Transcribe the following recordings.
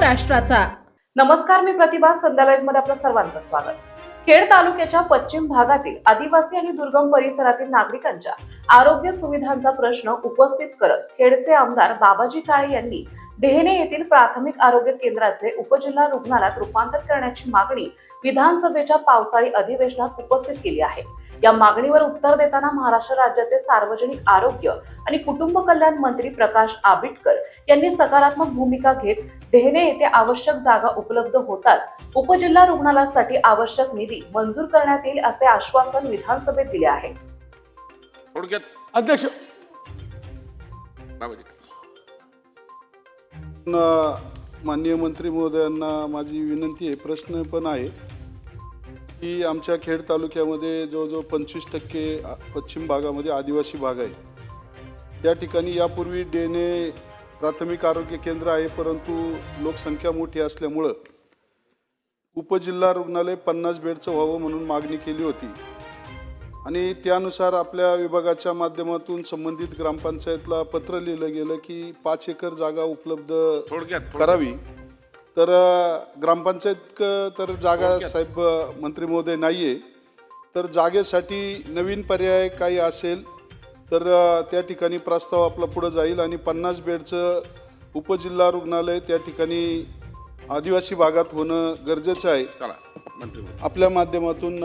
महाराष्ट्राचा। नमस्कार, मी प्रतिभा। संध्या लाईव्ह मध्ये आपलं सर्वांचं स्वागत। खेड तालुक्याच्या पश्चिम भागातील आदिवासी आणि दुर्गम परिसरातील नागरिकांच्या आरोग्य सुविधांचा प्रश्न उपस्थित करत खेडचे आमदार बाबाजी काळे यांनी डेहणे येथील प्राथमिक आरोग्य केंद्राचे उपजिल्हा रुग्णालयात रूपांतर करण्याची मागणी विधानसभेच्या पावसाळी अधिवेशनात उपस्थित केली आहे। या मागणीवर उत्तर देताना महाराष्ट्र राज्याचे सार्वजनिक आरोग्य आणि कुटुंब कल्याण मंत्री प्रकाश आंबेडकर यांनी सकारात्मक भूमिका घेत डेहणे येथे आवश्यक जागा उपलब्ध होताच उपजिल्हा रुग्णालयासाठी आवश्यक निधी मंजूर करण्यात येईल असे आश्वासन विधानसभेत दिले आहे। अध्यक्ष, माननीय मंत्री महोदयांना माझी विनंती आहे, प्रश्न पण आहे की आमच्या खेड तालुक्यामध्ये जवळजवळ 25% पश्चिम भागामध्ये आदिवासी भाग आहे। त्या ठिकाणी यापूर्वी डेहणे प्राथमिक आरोग्य केंद्र आहे, परंतु लोकसंख्या मोठी असल्यामुळं उपजिल्हा रुग्णालय 50 बेडचं व्हावं म्हणून मागणी केली होती आणि त्यानुसार आपल्या विभागाच्या माध्यमातून संबंधित ग्रामपंचायतला पत्र लिहिलं गेलं की 5 एकर जागा उपलब्ध करावी। तर ग्रामपंचायत तर जागा साहेब मंत्री महोदय नाहीये, तर जागेसाठी नवीन पर्याय काही असेल तर त्या ठिकाणी प्रस्ताव आपला पुढे जाईल आणि 50 बेडचं उपजिल्हा रुग्णालय त्या ठिकाणी आदिवासी भागात होणं गरजेचं आहे। आपल्या माध्यमातून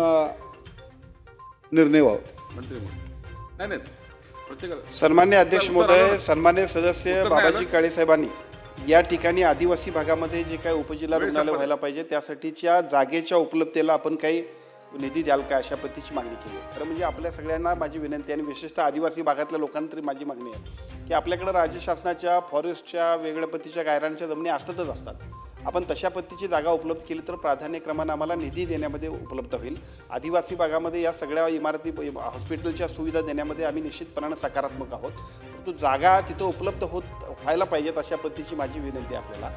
निर्णय व्हावा। सन्मान्य अध्यक्ष महोदय, सन्मान्य सदस्य बाबाजी काळे साहेबांनी या ठिकाणी आदिवासी भागामध्ये जे काही उपजिल्हा रुग्णालय व्हायला पाहिजे त्यासाठीच्या जागेच्या उपलब्धतेला आपण काही निधी द्याल का, अशा पद्धतीची मागणी केली आहे। तर म्हणजे आपल्या सगळ्यांना माझी विनंती आणि विशेषतः आदिवासी भागातल्या लोकांना तरी माझी मागणी आहे की आपल्याकडे राज्य शासनाच्या फॉरेस्टच्या वेगळ्या पद्धतीच्या गायरांच्या जमिनी असतातच असतात, आपण तशा पद्धतीची जागा उपलब्ध केली तर प्राधान्यक्रमाने आम्हाला निधी देण्यामध्ये उपलब्ध होईल। आदिवासी भागामध्ये या सगळ्या इमारती हॉस्पिटलच्या सुविधा देण्यामध्ये आम्ही निश्चितपणाने सकारात्मक आहोत, परंतु जागा तिथं उपलब्ध व्हायला पाहिजेत अशा पद्धतीची माझी विनंती आपल्याला।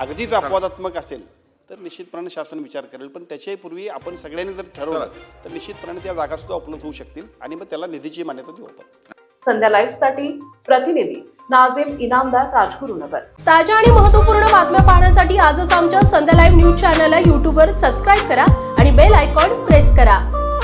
अगदीच अपवादात्मक असेल तर निश्चितपणाने शासन विचार करेल, पण त्याच्याही पूर्वी आपण सगळ्यांनी जर ठरवलं तर निश्चितपणाने त्या जागा सुद्धा उपलब्ध होऊ शकतील आणि मग त्याला निधीची मान्यता देऊ आपण। संध्या लाईव्ह साठी प्रतिनिधी नाझिम इनामदार, राजगुरुनगर। ताज्या आणि महत्त्वपूर्ण बातम्या पाहण्यासाठी आजच आमच्या संध्या लाईव्ह न्यूज चॅनलला YouTube वर सबस्क्राईब करा आणि बेल आयकॉन प्रेस करा।